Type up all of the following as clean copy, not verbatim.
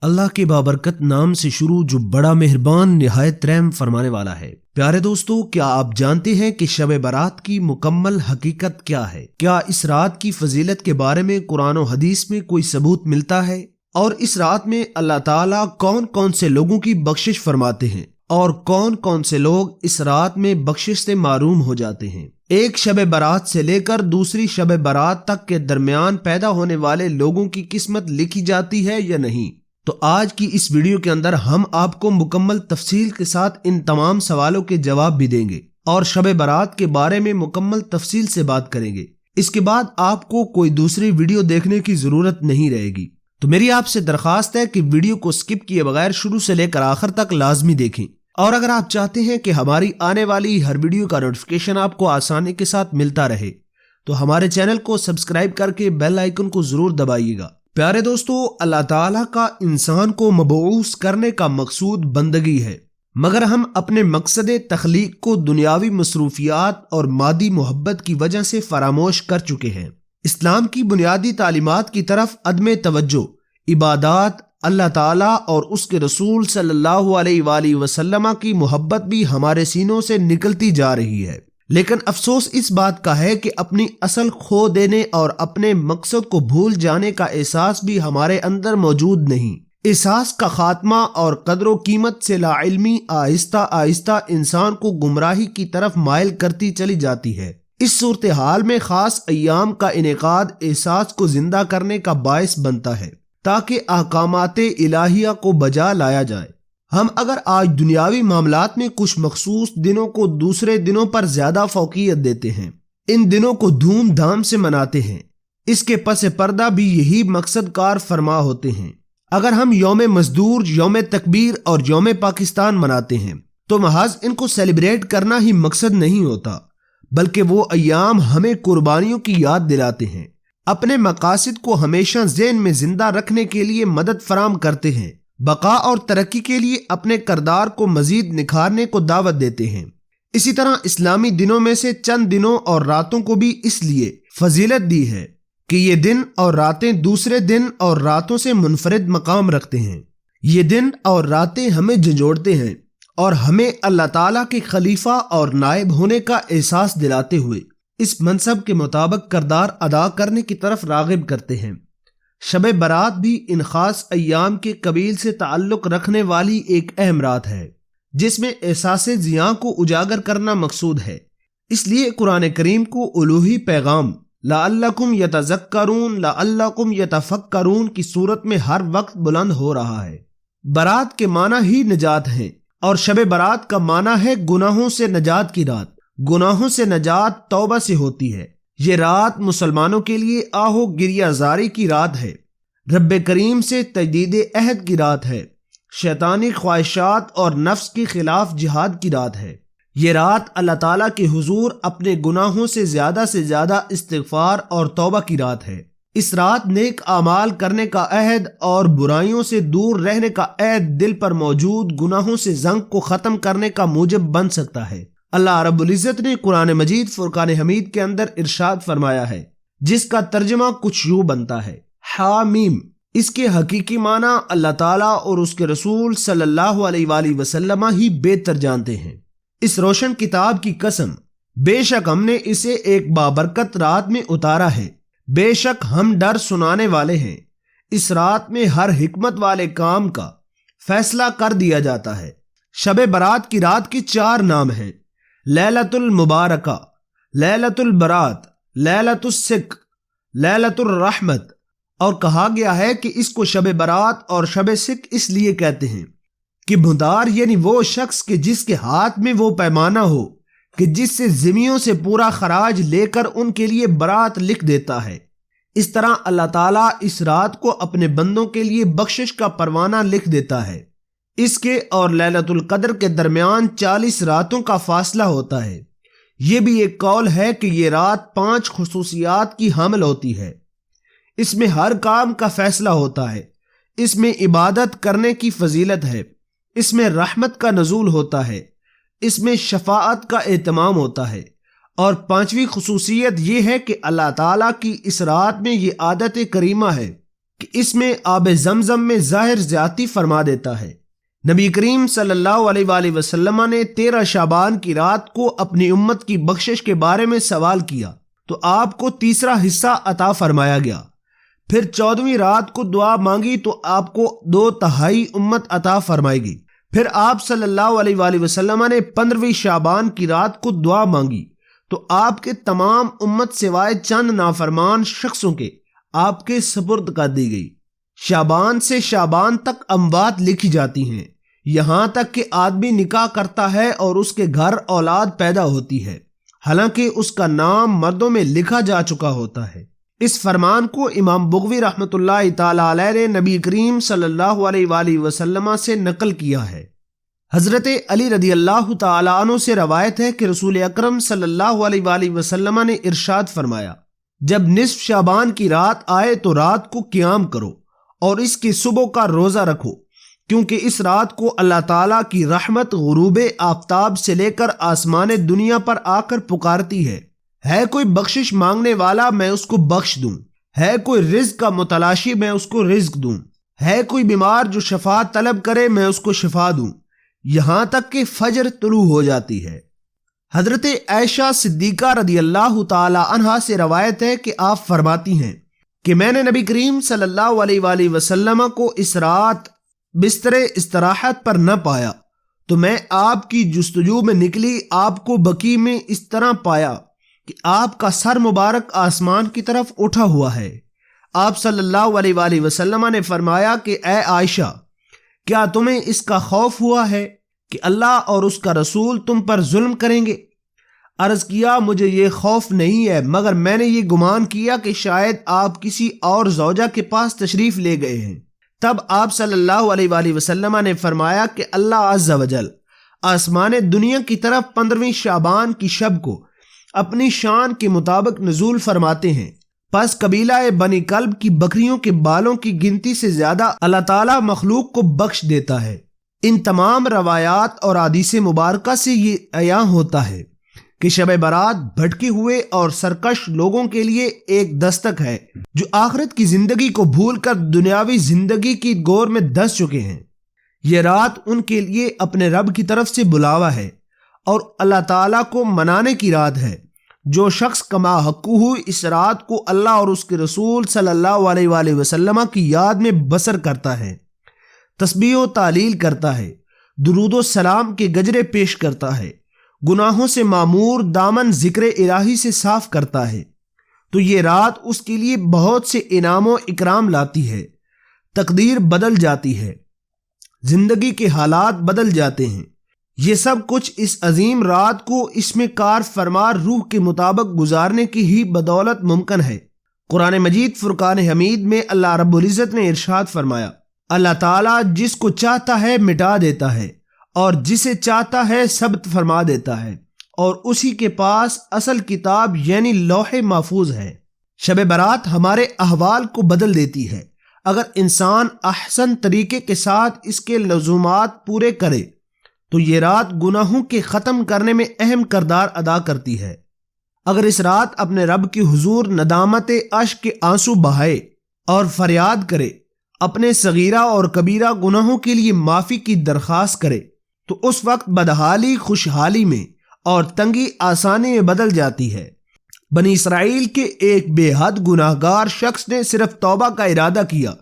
اللہ کے بابرکت نام سے شروع جو بڑا مہربان نہایت رحم فرمانے والا ہے۔ پیارے دوستو، کیا آپ جانتے ہیں کہ شب برات کی مکمل حقیقت کیا ہے؟ کیا اس رات کی فضیلت کے بارے میں قرآن و حدیث میں کوئی ثبوت ملتا ہے؟ اور اس رات میں اللہ تعالیٰ کون کون سے لوگوں کی بخشش فرماتے ہیں اور کون کون سے لوگ اس رات میں بخشش سے محروم ہو جاتے ہیں؟ ایک شب برات سے لے کر دوسری شب برات تک کے درمیان پیدا ہونے والے لوگوں کی قسمت لکھی جاتی ہے یا نہیں؟ تو آج کی اس ویڈیو کے اندر ہم آپ کو مکمل تفصیل کے ساتھ ان تمام سوالوں کے جواب بھی دیں گے اور شب برات کے بارے میں مکمل تفصیل سے بات کریں گے۔ اس کے بعد آپ کو کوئی دوسری ویڈیو دیکھنے کی ضرورت نہیں رہے گی۔ تو میری آپ سے درخواست ہے کہ ویڈیو کو سکپ کیے بغیر شروع سے لے کر آخر تک لازمی دیکھیں، اور اگر آپ چاہتے ہیں کہ ہماری آنے والی ہر ویڈیو کا نوٹیفیکیشن آپ کو آسانی کے ساتھ ملتا رہے تو ہمارے چینل کو سبسکرائب کر کے بیل آئیکن کو ضرور دبائیے گا۔ پیارے دوستو، اللہ تعالیٰ کا انسان کو مبعوث کرنے کا مقصود بندگی ہے، مگر ہم اپنے مقصد تخلیق کو دنیاوی مصروفیات اور مادی محبت کی وجہ سے فراموش کر چکے ہیں۔ اسلام کی بنیادی تعلیمات کی طرف عدم توجہ، عبادات، اللہ تعالیٰ اور اس کے رسول صلی اللہ علیہ وآلہ وسلم کی محبت بھی ہمارے سینوں سے نکلتی جا رہی ہے، لیکن افسوس اس بات کا ہے کہ اپنی اصل کھو دینے اور اپنے مقصد کو بھول جانے کا احساس بھی ہمارے اندر موجود نہیں۔ احساس کا خاتمہ اور قدر و قیمت سے لا علمی آہستہ آہستہ انسان کو گمراہی کی طرف مائل کرتی چلی جاتی ہے۔ اس صورتحال میں خاص ایام کا انعقاد احساس کو زندہ کرنے کا باعث بنتا ہے تاکہ احکامات الہیہ کو بجا لایا جائے۔ ہم اگر آج دنیاوی معاملات میں کچھ مخصوص دنوں کو دوسرے دنوں پر زیادہ فوقیت دیتے ہیں، ان دنوں کو دھوم دھام سے مناتے ہیں، اس کے پس پردہ بھی یہی مقصد کار فرما ہوتے ہیں۔ اگر ہم یوم مزدور، یوم تکبیر اور یوم پاکستان مناتے ہیں تو محض ان کو سیلیبریٹ کرنا ہی مقصد نہیں ہوتا، بلکہ وہ ایام ہمیں قربانیوں کی یاد دلاتے ہیں، اپنے مقاصد کو ہمیشہ ذہن میں زندہ رکھنے کے لیے مدد فراہم کرتے ہیں، بقا اور ترقی کے لیے اپنے کردار کو مزید نکھارنے کو دعوت دیتے ہیں۔ اسی طرح اسلامی دنوں میں سے چند دنوں اور راتوں کو بھی اس لیے فضیلت دی ہے کہ یہ دن اور راتیں دوسرے دن اور راتوں سے منفرد مقام رکھتے ہیں۔ یہ دن اور راتیں ہمیں جھنجھوڑتے ہیں اور ہمیں اللہ تعالیٰ کے خلیفہ اور نائب ہونے کا احساس دلاتے ہوئے اس منصب کے مطابق کردار ادا کرنے کی طرف راغب کرتے ہیں۔ شب برات بھی ان خاص ایام کے قبیل سے تعلق رکھنے والی ایک اہم رات ہے جس میں احساس ضیاء کو اجاگر کرنا مقصود ہے۔ اس لیے قرآن کریم کو الوہی پیغام لعلکم یتذکرون لعلکم یتفکرون کی صورت میں ہر وقت بلند ہو رہا ہے۔ برات کے معنی ہی نجات ہے اور شب برات کا معنی ہے گناہوں سے نجات کی رات۔ گناہوں سے نجات توبہ سے ہوتی ہے۔ یہ رات مسلمانوں کے لیے آہو گریہ زاری کی رات ہے، رب کریم سے تجدید عہد کی رات ہے، شیطانی خواہشات اور نفس کے خلاف جہاد کی رات ہے۔ یہ رات اللہ تعالیٰ کے حضور اپنے گناہوں سے زیادہ استغفار اور توبہ کی رات ہے۔ اس رات نیک اعمال کرنے کا عہد اور برائیوں سے دور رہنے کا عہد دل پر موجود گناہوں سے زنگ کو ختم کرنے کا موجب بن سکتا ہے۔ اللہ رب العزت نے قرآن مجید فرقان حمید کے اندر ارشاد فرمایا ہے، جس کا ترجمہ کچھ یوں بنتا ہے، حامیم۔ اس کے حقیقی معنی اللہ تعالیٰ اور اس کے رسول صلی اللہ علیہ وآلہ وسلم ہی بہتر جانتے ہیں۔ اس روشن کتاب کی قسم، بے شک ہم نے اسے ایک بابرکت رات میں اتارا ہے، بے شک ہم ڈر سنانے والے ہیں۔ اس رات میں ہر حکمت والے کام کا فیصلہ کر دیا جاتا ہے۔ شب برات کی رات کے 4 نام ہیں: لیلۃ المبارکہ، لیلۃ البرات، لیلۃ السک، لیلۃ الرحمت، اور کہا گیا ہے کہ اس کو شب برات اور شب سک اس لیے کہتے ہیں کہ بھندار یعنی وہ شخص کہ جس کے ہاتھ میں وہ پیمانہ ہو کہ جس سے زمیوں سے پورا خراج لے کر ان کے لیے برات لکھ دیتا ہے۔ اس طرح اللہ تعالیٰ اس رات کو اپنے بندوں کے لیے بخشش کا پروانہ لکھ دیتا ہے۔ اس کے اور لیلۃ القدر کے درمیان 40 راتوں کا فاصلہ ہوتا ہے۔ یہ بھی ایک قول ہے کہ یہ رات 5 خصوصیات کی حامل ہوتی ہے۔ اس میں ہر کام کا فیصلہ ہوتا ہے، اس میں عبادت کرنے کی فضیلت ہے، اس میں رحمت کا نزول ہوتا ہے، اس میں شفاعت کا اہتمام ہوتا ہے، اور 5ویں خصوصیت یہ ہے کہ اللہ تعالیٰ کی اس رات میں یہ عادت کریمہ ہے کہ اس میں آب زمزم میں ظاہر زیادتی فرما دیتا ہے۔ نبی کریم صلی اللہ علیہ وآلہ وسلم نے 13 شعبان کی رات کو اپنی امت کی بخشش کے بارے میں سوال کیا تو آپ کو تیسرا حصہ عطا فرمایا گیا۔ پھر 14ویں رات کو دعا مانگی تو آپ کو 2/3 امت عطا فرمائی گئی۔ پھر آپ صلی اللہ علیہ وآلہ وسلم نے 15ویں شعبان کی رات کو دعا مانگی تو آپ کے تمام امت سوائے چند نافرمان شخصوں کے آپ کے سپرد کر دی گئی۔ شعبان سے شعبان تک اموات لکھی جاتی ہیں، یہاں تک کہ آدمی نکاح کرتا ہے اور اس کے گھر اولاد پیدا ہوتی ہے، حالانکہ اس کا نام مردوں میں لکھا جا چکا ہوتا ہے۔ اس فرمان کو امام بغوی رحمۃ اللہ تعالی علیہ نے نبی کریم صلی اللہ علیہ وآلہ وسلم سے نقل کیا ہے۔ حضرت علی رضی اللہ تعالی عنہ سے روایت ہے کہ رسول اکرم صلی اللہ علیہ وآلہ وسلم نے ارشاد فرمایا، جب نصف شعبان کی رات آئے تو رات کو قیام کرو اور اس کی صبح کا روزہ رکھو، کیونکہ اس رات کو اللہ تعالیٰ کی رحمت غروب آفتاب سے لے کر آسمان دنیا پر آ کر پکارتی ہے کوئی بخشش مانگنے والا میں اس کو بخش دوں، ہے کوئی رزق کا متلاشی میں اس کو رزق دوں، ہے کوئی بیمار جو شفا طلب کرے میں اس کو شفا دوں، یہاں تک کہ فجر طلوع ہو جاتی ہے۔ حضرت عائشہ صدیقہ رضی اللہ تعالی عنہا سے روایت ہے کہ آپ فرماتی ہیں کہ میں نے نبی کریم صلی اللہ علیہ وآلہ وسلم کو اس رات بستر استراحت پر نہ پایا تو میں آپ کی جستجو میں نکلی، آپ کو بقیع میں اس طرح پایا کہ آپ کا سر مبارک آسمان کی طرف اٹھا ہوا ہے۔ آپ صلی اللہ علیہ وآلہ وسلم نے فرمایا کہ اے عائشہ، کیا تمہیں اس کا خوف ہوا ہے کہ اللہ اور اس کا رسول تم پر ظلم کریں گے؟ عرض کیا، مجھے یہ خوف نہیں ہے، مگر میں نے یہ گمان کیا کہ شاید آپ کسی اور زوجہ کے پاس تشریف لے گئے ہیں۔ تب آپ صلی اللہ علیہ وآلہ وسلم نے فرمایا کہ اللہ عز و جل آسمان دنیا کی طرف 15ویں شعبان کی شب کو اپنی شان کے مطابق نزول فرماتے ہیں، پس قبیلہ بنی کلب کی بکریوں کے بالوں کی گنتی سے زیادہ اللہ تعالیٰ مخلوق کو بخش دیتا ہے۔ ان تمام روایات اور احادیث مبارکہ سے یہ عیاں ہوتا ہے کہ شب برات بھٹکے ہوئے اور سرکش لوگوں کے لیے ایک دستک ہے جو آخرت کی زندگی کو بھول کر دنیاوی زندگی کی گور میں دس چکے ہیں۔ یہ رات ان کے لیے اپنے رب کی طرف سے بلاوا ہے اور اللہ تعالیٰ کو منانے کی رات ہے۔ جو شخص کما حقہ اس رات کو اللہ اور اس کے رسول صلی اللہ علیہ وآلہ وسلم کی یاد میں بسر کرتا ہے، تسبیح و تعلیل کرتا ہے، درود و سلام کے گجرے پیش کرتا ہے، گناہوں سے معمور دامن ذکر الہی سے صاف کرتا ہے، تو یہ رات اس کے لیے بہت سے انعام و اکرام لاتی ہے، تقدیر بدل جاتی ہے، زندگی کے حالات بدل جاتے ہیں۔ یہ سب کچھ اس عظیم رات کو اس میں کار فرمار روح کے مطابق گزارنے کی ہی بدولت ممکن ہے۔ قرآن مجید فرقان حمید میں اللہ رب العزت نے ارشاد فرمایا، اللہ تعالیٰ جس کو چاہتا ہے مٹا دیتا ہے اور جسے چاہتا ہے ثبت فرما دیتا ہے، اور اسی کے پاس اصل کتاب یعنی لوح محفوظ ہے۔ شب برات ہمارے احوال کو بدل دیتی ہے اگر انسان احسن طریقے کے ساتھ اس کے لزومات پورے کرے تو یہ رات گناہوں کے ختم کرنے میں اہم کردار ادا کرتی ہے۔ اگر اس رات اپنے رب کے حضور ندامت اشک کے آنسو بہائے اور فریاد کرے، اپنے صغیرہ اور کبیرہ گناہوں کے لیے معافی کی درخواست کرے، تو اس وقت بدحالی خوشحالی میں اور تنگی آسانی میں بدل جاتی ہے۔ بنی اسرائیل کے ایک بے حد گناہ گار شخص نے صرف توبہ کا ارادہ کیا،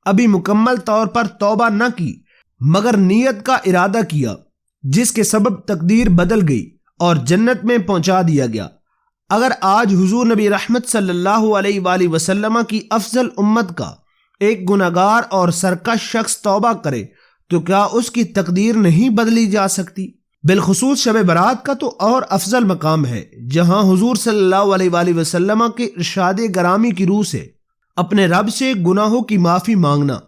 ابھی مکمل طور پر توبہ نہ کی، مگر نیت کا ارادہ کیا، جس کے سبب تقدیر بدل گئی اور جنت میں پہنچا دیا گیا۔ اگر آج حضور نبی رحمت صلی اللہ علیہ وآلہ وسلم کی افضل امت کا ایک گناہگار اور سرکش شخص توبہ کرے تو کیا اس کی تقدیر نہیں بدلی جا سکتی؟ بالخصوص شب برات کا تو اور افضل مقام ہے، جہاں حضور صلی اللہ علیہ وآلہ وسلم کے ارشاد گرامی کی روح سے اپنے رب سے گناہوں کی معافی مانگنا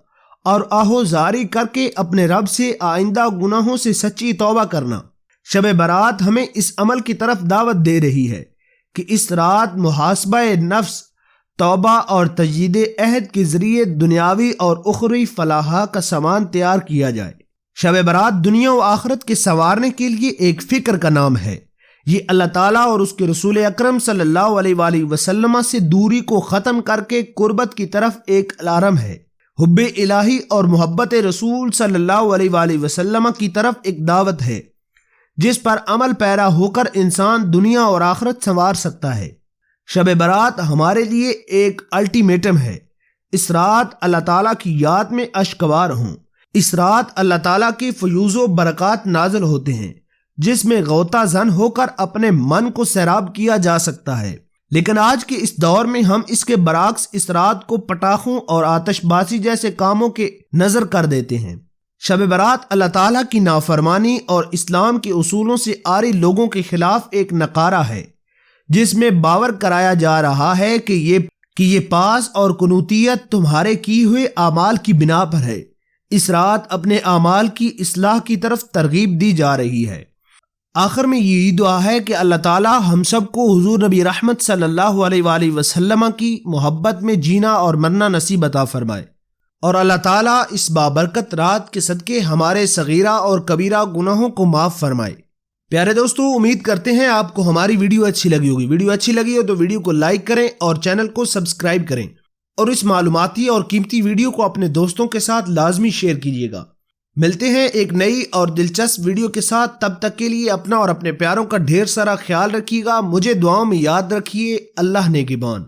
اور آہوزاری کر کے اپنے رب سے آئندہ گناہوں سے سچی توبہ کرنا۔ شب برات ہمیں اس عمل کی طرف دعوت دے رہی ہے کہ اس رات محاسبہ نفس، توبہ اور تجدید عہد کے ذریعے دنیاوی اور اخروی فلاح کا سامان تیار کیا جائے۔ شب برات دنیا و آخرت کے سنوارنے کے لیے ایک فکر کا نام ہے۔ یہ اللہ تعالیٰ اور اس کے رسول اکرم صلی اللہ علیہ وآلہ وسلم سے دوری کو ختم کر کے قربت کی طرف ایک الارم ہے، حب الہی اور محبت رسول صلی اللہ علیہ وآلہ وسلم کی طرف ایک دعوت ہے، جس پر عمل پیرا ہو کر انسان دنیا اور آخرت سنوار سکتا ہے۔ شب برات ہمارے لیے ایک الٹیمیٹم ہے۔ اس رات اللہ تعالیٰ کی یاد میں اشکبار ہوں۔ اس رات اللہ تعالیٰ کی فیوز و برکات نازل ہوتے ہیں، جس میں غوطہ زن ہو کر اپنے من کو سیراب کیا جا سکتا ہے، لیکن آج کے اس دور میں ہم اس کے برعکس اس رات کو پٹاخوں اور آتش بازی جیسے کاموں کے نظر کر دیتے ہیں۔ شب برات اللہ تعالیٰ کی نافرمانی اور اسلام کے اصولوں سے عاری لوگوں کے خلاف ایک نقارہ ہے، جس میں باور کرایا جا رہا ہے کہ یہ پاس اور قنوتیت تمہارے کیے ہوئے اعمال کی بنا پر ہے۔ اس رات اپنے اعمال کی اصلاح کی طرف ترغیب دی جا رہی ہے۔ آخر میں یہی دعا ہے کہ اللہ تعالیٰ ہم سب کو حضور نبی رحمت صلی اللہ علیہ وآلہ وسلم کی محبت میں جینا اور مرنا نصیب عطا فرمائے، اور اللہ تعالیٰ اس بابرکت رات کے صدقے ہمارے صغیرہ اور کبیرہ گناہوں کو معاف فرمائے۔ پیارے دوستو، امید کرتے ہیں آپ کو ہماری ویڈیو اچھی لگی ہوگی۔ ویڈیو اچھی لگی ہو تو ویڈیو کو لائک کریں اور چینل کو سبسکرائب کریں، اور اس معلوماتی اور قیمتی ویڈیو کو اپنے دوستوں کے ساتھ لازمی شیئر کیجیے گا۔ ملتے ہیں ایک نئی اور دلچسپ ویڈیو کے ساتھ، تب تک کے لیے اپنا اور اپنے پیاروں کا ڈھیر سارا خیال رکھیے گا۔ مجھے دعاؤں میں یاد رکھیے۔ اللہ نگہبان۔